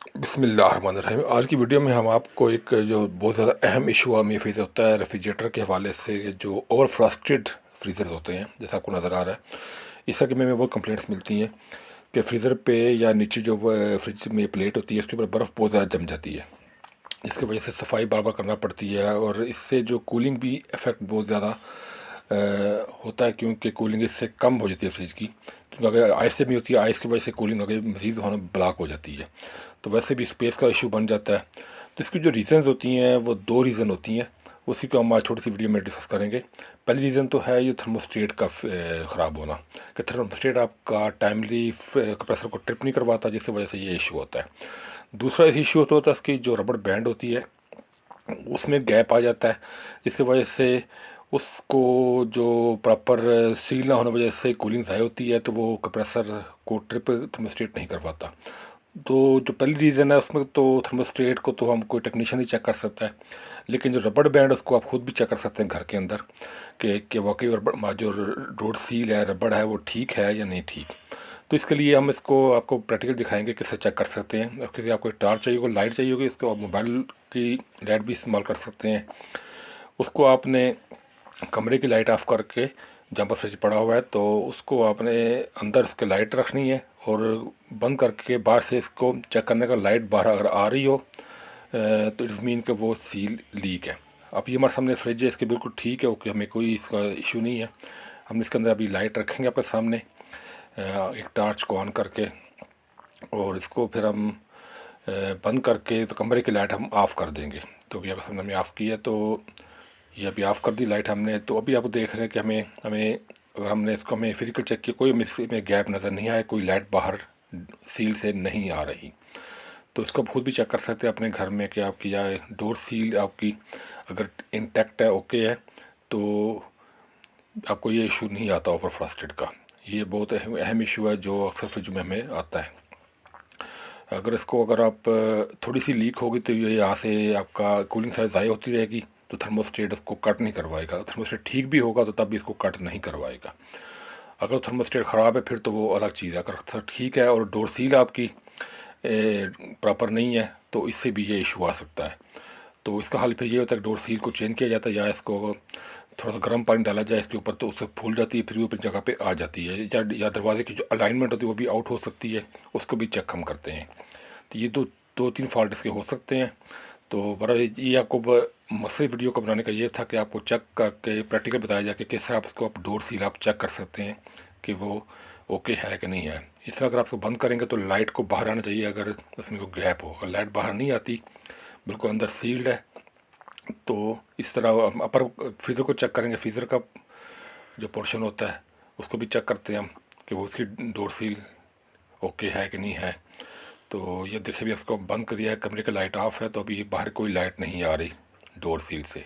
बिस्मिल्लाहिर्रहमानिर्रहीम। आज की वीडियो में हम आपको एक जो बहुत ज़्यादा अहम इशू हमें फेस होता है रेफ्रिजरेटर के हवाले से, जो ओवर फ्रस्टेड फ्रीज़र होते हैं, जैसा आपको नज़र आ रहा है। इस तरह के में बहुत कंप्लेंट्स मिलती हैं कि फ्रीज़र पे या नीचे जो फ्रिज में प्लेट होती है उसके ऊपर बर्फ़ बहुत ज़्यादा जम जाती है, जिसकी वजह से सफाई बार बार करना पड़ती है और इससे जो कूलिंग भी इफ़ेक्ट बहुत ज़्यादा होता है, क्योंकि कूलिंग इससे कम हो जाती है फ्रिज की। क्योंकि अगर आइस से भी होती है, आइस की वजह से कूलिंग अगर मज़ीद होना ब्लॉक हो जाती है, तो वैसे भी स्पेस का इशू बन जाता है। तो इसकी जो रीज़न्स होती हैं वो दो रीज़न होती हैं, उसी को हम आज छोटी सी वीडियो में डिस्कस करेंगे। पहली रीज़न तो है ये थर्मोस्टेट का ख़राब होना, कि थर्मोस्टेट आपका टाइमली कंप्रेसर को ट्रिप नहीं करवाता, जिसकी वजह से ये इशू होता है। दूसरा इशू होता है इसकी जो रबड़ बैंड होती है उसमें गैप आ जाता है, जिसकी वजह से उसको जो प्रॉपर सील ना होने वजह से कूलिंग ज़ाय होती है, तो वो कंप्रेसर को ट्रिप थर्मोस्टेट नहीं कर पाता। तो जो पहली रीज़न है उसमें तो थर्मोस्टेट को तो हम कोई टेक्नीशियन ही चेक कर सकता है, लेकिन जो रबड़ बैंड उसको आप खुद भी चेक कर सकते हैं घर के अंदर कि वाकई रबड़ जो रोड सील है, रबड़ है, वो ठीक है या नहीं ठीक। तो इसके लिए हम इसको आपको प्रैक्टिकल दिखाएंगे किससे चेक कर सकते हैं। और किसी आपको टार्च चाहिए होगी, लाइट चाहिए होगी, इसको आप मोबाइल की लाइट भी इस्तेमाल कर सकते हैं। उसको आपने कमरे की लाइट ऑफ करके, जहाँ पर फ्रिज पड़ा हुआ है, तो उसको आपने अंदर इसके लाइट रखनी है और बंद करके बाहर से इसको चेक करने का, लाइट बाहर अगर आ रही हो तो इट्स मीन कि वो सील लीक है। अब ये हमारे सामने फ्रिज है, इसके बिल्कुल ठीक है, ओके, हमें कोई इसका इशू नहीं है। हम इसके अंदर अभी लाइट रखेंगे आपके सामने, एक टॉर्च को ऑन करके, और इसको फिर हम बंद करके तो कमरे की लाइट हम ऑफ़ कर देंगे। तो अभी आपके सामने हमने ऑफ़ की है, तो ये अभी ऑफ़ कर दी लाइट हमने। तो अभी आप देख रहे हैं कि हमें हमें अगर हमने इसको हमें फिजिकल चेक किया, कोई में गैप नज़र नहीं आया, कोई लाइट बाहर सील से नहीं आ रही। तो इसको आप खुद भी चेक कर सकते हैं अपने घर में कि आपकी या डोर सील आपकी अगर इंटैक्ट है, ओके है, तो आपको ये इशू नहीं आता ओवर फ्रस्टेड का। ये बहुत अहम इशू है जो अक्सर फ्रिज में हमें आता है। अगर इसको अगर आप थोड़ी सी लीक होगी तो ये यहाँ से आपका कूलिंग साइड ज़ाया होती रहेगी, तो थर्मोस्टेट इसको कट नहीं करवाएगा। थर्मोस्टेट ठीक भी होगा तो तब भी इसको कट नहीं करवाएगा। अगर थर्मोस्टेट ख़राब है फिर तो वो अलग चीज़ है। अगर ठीक है और डोर सील आपकी प्रॉपर नहीं है, तो इससे भी ये इशू आ सकता है। तो इसका हल फिर ये होता है कि डोर सील को चेंज किया जाता है, या इसको थोड़ा सा गर्म पानी डाला जाए इसके ऊपर, तो उससे फूल जाती है, फिर वो अपनी जगह पे आ जाती है। या दरवाजे की जो अलाइनमेंट होती है वो भी आउट हो सकती है, उसको भी चेक हम करते हैं। तो ये दो दो तीन फॉल्ट इसके हो सकते हैं। तो बड़ा ये आपको मकसद वीडियो को बनाने का ये था कि आपको चेक करके प्रैक्टिकल बताया जाए कि किस तरह आप इसको आप डोर सील आप चेक कर सकते हैं कि वो ओके है कि नहीं है। इस तरह अगर आप इसको बंद करेंगे तो लाइट को बाहर आना चाहिए, अगर उसमें कोई गैप हो। अगर लाइट बाहर नहीं आती, बिल्कुल अंदर सील्ड है, तो इस तरह हम अपर फ्रीज़र को चेक करेंगे। फ्रीज़र का जो पोर्शन होता है उसको भी चेक करते हैं हम कि वो उसकी डोर सील ओके है कि नहीं है। तो ये देखिए भी इसको बंद कर दिया है, कमरे की लाइट ऑफ है, तो अभी बाहर कोई लाइट नहीं आ रही डोर सील से,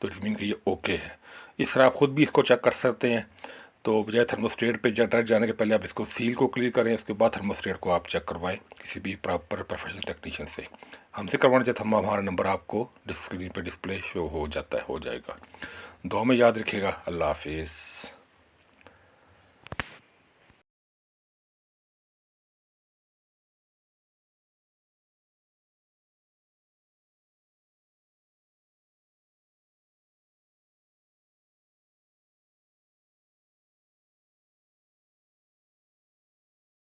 तो इट्स मीन कि ये ओके है। इस तरह आप खुद भी इसको चेक कर सकते हैं। तो बजाय थर्मोस्टेट पे डायरेक्ट जाने के पहले आप इसको सील को क्लियर करें, उसके बाद थर्मोस्टेट को आप चेक करवाएं किसी भी प्रॉपर प्रोफेशनल टेक्नीशियन से। हमसे करवाना चाहते हम हमारा नंबर आपको स्क्रीन पे डिस्प्ले शो हो जाता है, हो जाएगा। दुआ में याद रखिएगा। अल्लाह हाफिज़।